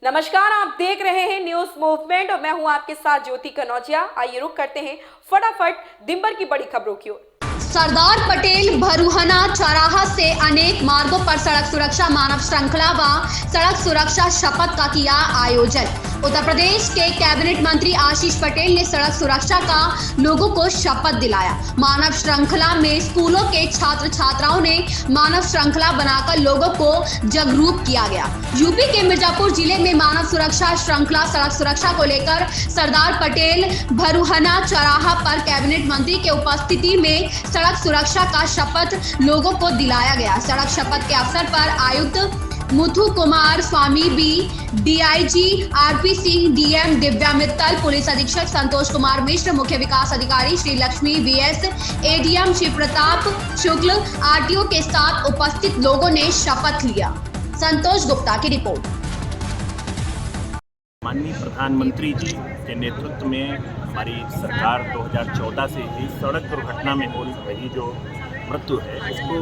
नमस्कार, आप देख रहे हैं न्यूज मूवमेंट और मैं हूं आपके साथ ज्योति कनौजिया। आइए रुक करते हैं फटाफट दिन भर की बड़ी खबरों की ओर। सरदार पटेल भरूहना चौराहा से अनेक मार्गों पर सड़क सुरक्षा मानव श्रृंखला व सड़क सुरक्षा शपथ का किया आयोजन। उत्तर प्रदेश के कैबिनेट मंत्री आशीष पटेल ने सड़क सुरक्षा का लोगों को शपथ दिलाया। मानव श्रृंखला में स्कूलों के छात्र छात्राओं ने मानव श्रृंखला बनाकर लोगों को जागरूक किया गया। यूपी के मिर्जापुर जिले में मानव सुरक्षा श्रृंखला सड़क सुरक्षा को लेकर सरदार पटेल भरूहना चौराहा पर कैबिनेट मंत्री के उपस्थिति में सड़क सुरक्षा का शपथ लोगों को दिलाया गया। सड़क शपथ के अवसर पर आयुक्त Muthu Kumar Swamy B, DIG RP Singh, DM Divya Mittal, पुलिस अधीक्षक संतोष कुमार मिश्र, मुख्य विकास अधिकारी Shri Lakshmi VS, ADM Shiv Pratap Shukla, RTO के साथ उपस्थित लोगों ने शपथ लिया। संतोष गुप्ता की रिपोर्ट। माननीय प्रधानमंत्री जी के नेतृत्व में हमारी सरकार 2014 से ही सड़क दुर्घटना में हो रही जो मृत्यु है इसको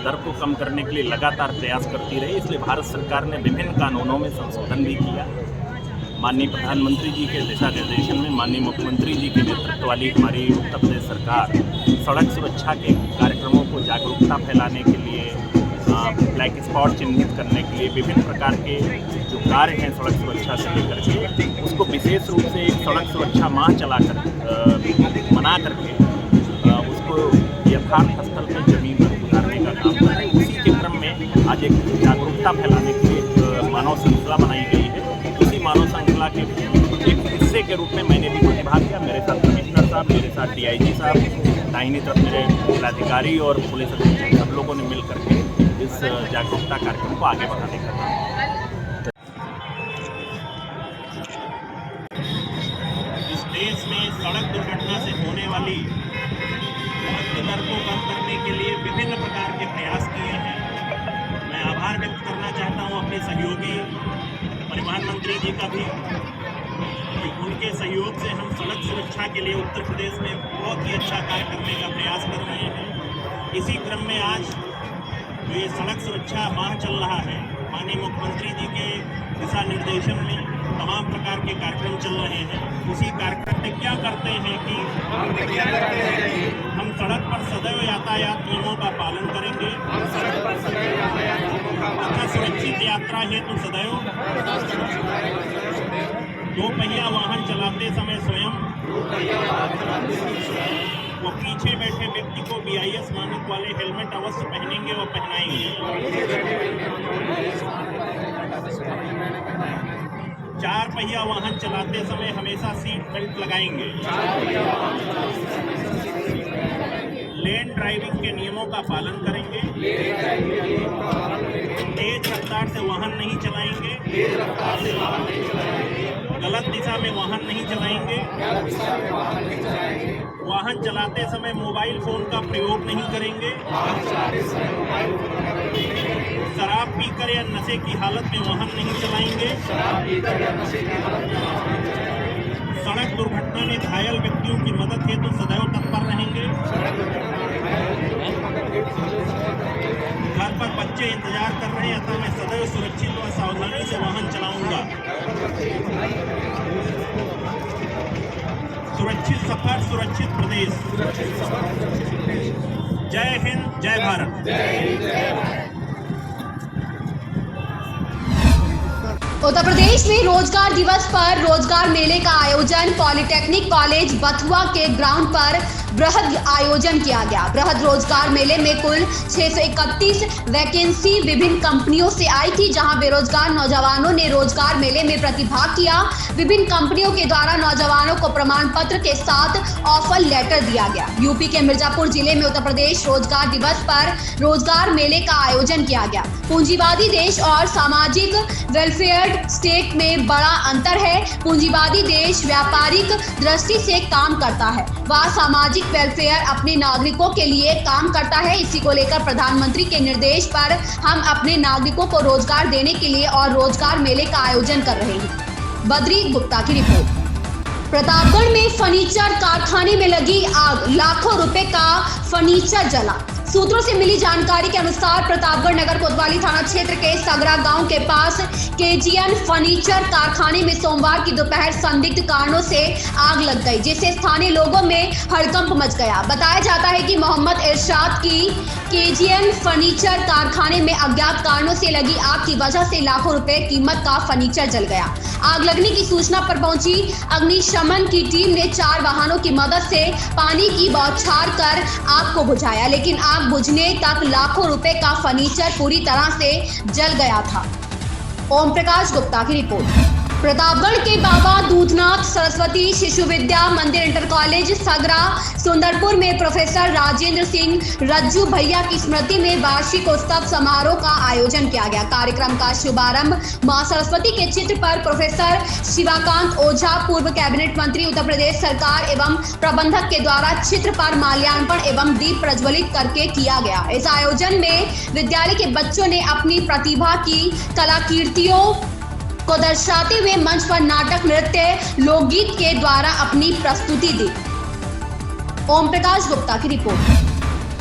दर को कम करने के लिए लगातार प्रयास करती रही। इसलिए भारत सरकार ने विभिन्न कानूनों में संशोधन भी किया। माननीय प्रधानमंत्री जी के दिशा निर्देशन में माननीय मुख्यमंत्री जी के नेतृत्व वाली हमारी उत्तर प्रदेश सरकार सड़क सुरक्षा के कार्यक्रमों को जागरूकता फैलाने के लिए, ब्लैक स्पॉट चिन्हित करने के लिए विभिन्न प्रकार के जो कार्य हैं सड़क सुरक्षा से लेकर के उसको विशेष रूप से एक सड़क सुरक्षा माह चलाकर मना करके उसको यथार्थ स्थल पर जमीन पर उतारने का काम कर रहे हैं। उसी के क्रम में आज एक जागरूकता फैलाने के लिए मानव श्रृंखला बनाई गई है। उसी मानव श्रृंखला के एक हिस्से के रूप में मैंने भी कुछ भाग लिया। मेरे साथ कमिश्नर साहब, मेरे साथ डीआईजी साहब, दाहिनी तरफ मेरे जिलाधिकारी और पुलिस अधीक्षक, सब लोगों ने मिल करके इस जागरूकता कार्यक्रम को आगे बढ़ाने का काम। इस देश में सड़क दुर्घटना से होने वाली मृत्यु दर को कम करने के लिए विभिन्न प्रकार के प्रयास किए हैं। मैं आभार व्यक्त करना चाहता हूं अपने सहयोगी परिवहन मंत्री जी का भी, कि उनके सहयोग से हम सड़क सुरक्षा के लिए उत्तर प्रदेश में बहुत ही अच्छा कार्य करने का प्रयास कर रहे हैं। इसी क्रम में आज जो ये सड़क सुरक्षा माह चल रहा है, माननीय मुख्यमंत्री जी के दिशा निर्देशन में तमाम प्रकार के कार्यक्रम चल रहे हैं। उसी कार्यक्रम में क्या करते हैं कि हम सड़क पर सदैव यातायात नियमों का पालन करेंगे तथा सुरक्षित यात्रा हेतु सदैव दो पहिया वाहन चलाते समय स्वयं वो पीछे बैठे व्यक्ति को BIS मानक वाले हेलमेट अवश्य पहनेंगे और पहनाएंगे। 4 पहिया वाहन चलाते समय हमेशा सीट बेल्ट लगाएंगे। लेन ड्राइविंग के नियमों का पालन करेंगे। तेज रफ्तार से वाहन नहीं चलाएंगे। गलत दिशा में वाहन नहीं चलाएंगे। वाहन चलाते समय मोबाइल फोन का प्रयोग नहीं करेंगे। शराब पीकर या नशे की हालत में वाहन नहीं चलाएंगे। सड़क दुर्घटना में घायल व्यक्तियों की मदद हेतु सदैव तत्पर रहेंगे। घर पर बच्चे इंतजार कर रहे हैं, अतः मैं सदैव सुरक्षित और सावधानी से वाहन चलाऊंगा। सुरक्षित सफर, सुरक्षित प्रदेश। जय हिंद, जय भारत। उत्तर प्रदेश में रोजगार दिवस पर रोजगार मेले का आयोजन पॉलिटेक्निक कॉलेज बथुआ के ग्राउंड पर बृहद आयोजन किया गया। बृहद रोजगार मेले में कुल 631 वैकेंसी विभिन्न कंपनियों से आई थी, जहां बेरोजगार नौजवानों ने रोजगार मेले में प्रतिभाग किया। विभिन्न कंपनियों के द्वारा नौजवानों को प्रमाण पत्र के साथ ऑफर लेटर दिया गया। यूपी के मिर्जापुर जिले में उत्तर प्रदेश रोजगार दिवस पर रोजगार मेले का आयोजन किया गया। पूंजीवादी देश और सामाजिक वेलफेयर स्टेट में बड़ा अंतर है। पूंजीवादी देश व्यापारिक दृष्टि से काम करता है, वह सामाजिक वेलफेयर अपने नागरिकों के लिए काम करता है। इसी को लेकर प्रधानमंत्री के निर्देश पर हम अपने नागरिकों को रोजगार देने के लिए और रोजगार मेले का आयोजन कर रहे हैं। बद्री गुप्ता की रिपोर्ट। प्रतापगढ़ में फर्नीचर कारखाने में लगी आग, लाखों रुपए का फर्नीचर जला। सूत्रों से मिली जानकारी के अनुसार प्रतापगढ़ नगर कोतवाली थाना क्षेत्र के सगरा गांव के पास केजीएन फर्नीचर कारखाने में सोमवार की दोपहर संदिग्ध कारणों से आग लग गई, जिससे स्थानीय लोगों में हड़कंप मच गया। बताया जाता है कि मोहम्मद इरशाद की केजीएन फर्नीचर कारखाने में अज्ञात कारणों से लगी आग की वजह से लाखों रुपए कीमत का फर्नीचर जल गया। आग लगने की सूचना पर पहुंची अग्निशमन की टीम ने 4 वाहनों की मदद से पानी की बौछार कर आग को बुझाया, लेकिन आग बुझने तक लाखों रुपए का फर्नीचर पूरी तरह से जल गया था। ओम प्रकाश गुप्ता की रिपोर्ट। प्रतापगढ़ के बाबा दूधनाथ सरस्वती शिशु विद्या मंदिर इंटर कॉलेज सगरा सुंदरपुर में प्रोफेसर राजेंद्र सिंह रज्जू भैया की स्मृति में वार्षिक उत्सव समारोह का आयोजन किया गया। कार्यक्रम का शुभारंभ मां सरस्वती के चित्र पर प्रोफेसर शिवाकांत ओझा पूर्व कैबिनेट मंत्री उत्तर प्रदेश सरकार एवं प्रबंधक के द्वारा चित्र पर माल्यार्पण एवं दीप प्रज्वलित करके किया गया। इस आयोजन में विद्यालय के बच्चों ने अपनी प्रतिभा की कलाकृतियों को दर्शाते हुए मंच पर नाटक, नृत्य, लोकगीत के द्वारा अपनी प्रस्तुति दी। ओम प्रकाश गुप्ता की रिपोर्ट।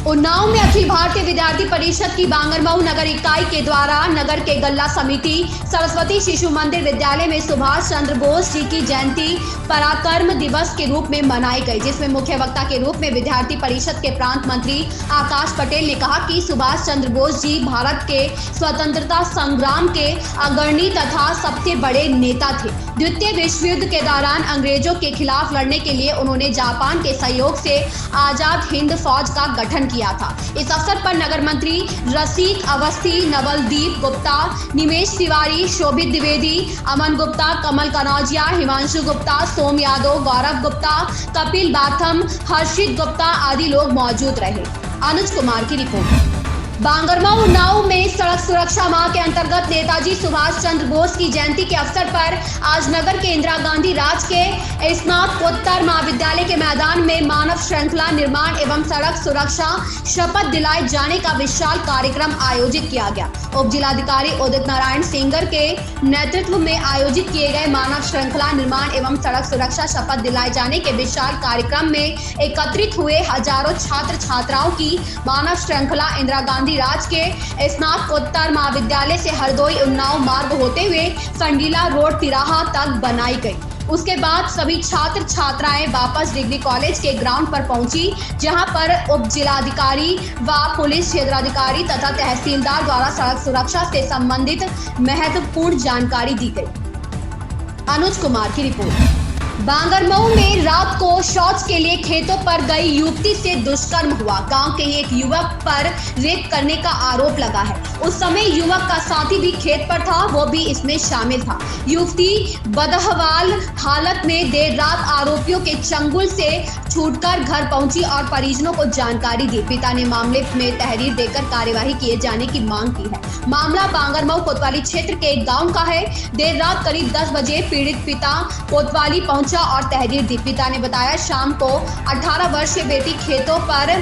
उन्नाव में अखिल भारतीय विद्यार्थी परिषद की बांगरमऊ नगर इकाई के द्वारा नगर के गल्ला समिति सरस्वती शिशु मंदिर विद्यालय में सुभाष चंद्र बोस जी की जयंती पराक्रम दिवस के रूप में मनाई गई, जिसमें मुख्य वक्ता के रूप में विद्यार्थी परिषद के प्रांत मंत्री आकाश पटेल ने कहा कि सुभाष चंद्र बोस जी भारत के स्वतंत्रता संग्राम के अग्रणी तथा सबसे बड़े नेता थे। द्वितीय विश्व युद्ध के दौरान अंग्रेजों के खिलाफ लड़ने के लिए उन्होंने जापान के सहयोग से आजाद हिंद फौज का गठन किया था। इस अवसर पर नगर मंत्री रसिक अवस्थी, नवलदीप गुप्ता, निमेश तिवारी, शोभित द्विवेदी, अमन गुप्ता, कमल कनौजिया, हिमांशु गुप्ता, सोम यादव, गौरव गुप्ता, कपिल बाथम, हर्षित गुप्ता आदि लोग मौजूद रहे। अनुज कुमार की रिपोर्ट। बांगरमऊ उन्नाव में सड़क सुरक्षा माह के अंतर्गत नेताजी सुभाष चंद्र बोस की जयंती के अवसर पर आज नगर के इंदिरा गांधी राजकीय स्नातकोत्तर महाविद्यालय के मैदान में मानव श्रृंखला निर्माण एवं सड़क सुरक्षा शपथ दिलाए जाने का विशाल कार्यक्रम आयोजित किया गया। उप जिलाधिकारी उदित नारायण सिंगर के नेतृत्व में आयोजित किए गए मानव श्रृंखला निर्माण एवं सड़क सुरक्षा शपथ दिलाए जाने के विशाल कार्यक्रम में एकत्रित हुए हजारों छात्र छात्राओं की मानव श्रृंखला इंदिरा गांधी राज के स्नातकोत्तर महाविद्यालय से हरदोई उन्नाव मार्ग होते हुए संडीला रोड तिराहा तक बनाई गई। उसके बाद सभी छात्र छात्राएं वापस डिग्री कॉलेज के ग्राउंड पर पहुंची, जहां पर उप जिलाधिकारी व पुलिस क्षेत्राधिकारी तथा तहसीलदार द्वारा सड़क सुरक्षा से संबंधित महत्वपूर्ण जानकारी दी गई। अनुज कुमार की रिपोर्ट। बांगरमऊ में रात को शौच के लिए खेतों पर गई युवती से दुष्कर्म हुआ। गांव के एक युवक पर रेप करने का आरोप लगा है। उस समय युवक का साथी भी खेत पर था, वो भी इसमें शामिल था। युवती बदहवाल हालत में देर रात आरोपियों के चंगुल से छूटकर घर पहुंची और परिजनों को जानकारी दी। पिता ने मामले में तहरीर देकर कार्यवाही किए जाने की मांग की है। मामला बांगरमऊ कोतवाली क्षेत्र के एक गाँव का है। देर रात करीब 10 बजे पीड़ित पिता कोतवाली पहुंचा और तहरीर दी। पिता ने बताया शाम को 18 वर्षीय बेटी खेतों पर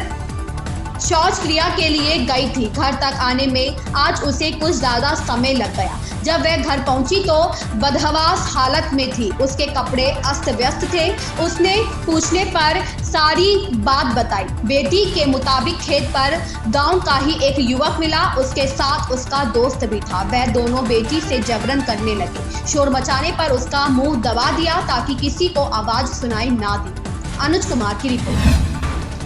शौच क्रिया के लिए गई थी। घर तक आने में आज उसे कुछ ज्यादा समय लग गया। जब वह घर पहुंची तो बदहवास हालत में थी, उसके कपड़े अस्त व्यस्त थे। उसने पूछने पर सारी बात बताई। बेटी के मुताबिक खेत पर गांव का ही एक युवक मिला, उसके साथ उसका दोस्त भी था। वह दोनों बेटी से जबरन करने लगे। शोर मचाने पर उसका मुंह दबा दिया ताकि किसी को आवाज सुनाई ना दी। अनुज कुमार की रिपोर्ट।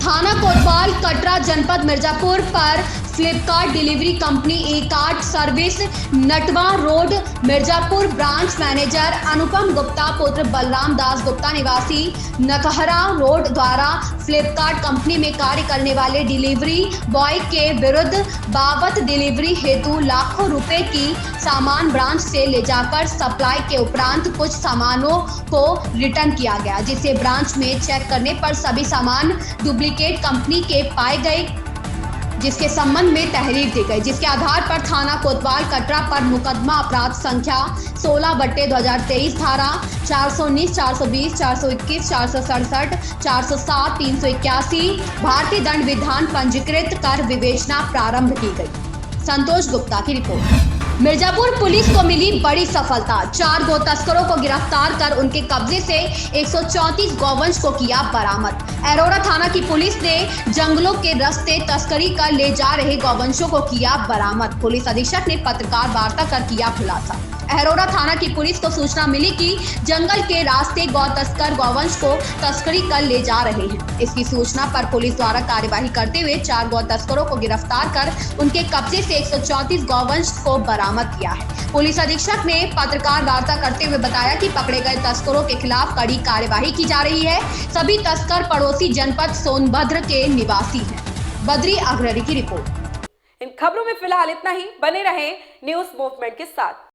थाना कोतवाल कटरा जनपद मिर्जापुर पर Flipkart delivery company Ekart service Natwa road Mirzapur branch manager Anupam Gupta पुत्र बलराम दास गुप्ता निवासी नकहरा रोड द्वारा फ्लिपकार्ट कंपनी में कार्य करने वाले डिलीवरी बॉय के विरुद्ध बाबत डिलीवरी हेतु लाखों रुपए की सामान ब्रांच से ले जाकर सप्लाई के उपरांत कुछ सामानों को रिटर्न किया गया, जिसे ब्रांच में चेक करने पर सभी सामान डुप्लीकेट कंपनी के पाए गए, जिसके संबंध में तहरीर दी गई, जिसके आधार पर थाना कोतवाल कटरा पर मुकदमा अपराध संख्या 16/2023 धारा 419, 420, 421, 467, 407, 381 भारतीय दंड विधान पंजीकृत कर विवेचना प्रारंभ की गई। संतोष गुप्ता की रिपोर्ट। मिर्जापुर पुलिस को मिली बड़ी सफलता। 4 गो तस्करों को गिरफ्तार कर उनके कब्जे से 134 गौवंश को किया बरामद। अरोरा थाना की पुलिस ने जंगलों के रास्ते तस्करी कर ले जा रहे गौवंशों को किया बरामद। पुलिस अधीक्षक ने पत्रकार वार्ता कर किया खुलासा। अरोरा थाना की पुलिस को सूचना मिली कि जंगल के रास्ते गौ तस्कर गौवंश को तस्करी कर ले जा रहे हैं। इसकी सूचना पर पुलिस द्वारा कार्यवाही करते हुए 4 गौ तस्करों को गिरफ्तार कर उनके कब्जे से 134 गौवंश को बरामद किया है। पुलिस अधीक्षक ने पत्रकार वार्ता करते हुए बताया कि पकड़े गए तस्करों के खिलाफ कड़ी कार्यवाही की जा रही है। सभी तस्कर पड़ोसी जनपद सोनभद्र के निवासी हैं। बद्री अग्रणी की रिपोर्ट। इन खबरों में फिलहाल इतना ही। बने रहें न्यूज मूवमेंट के साथ।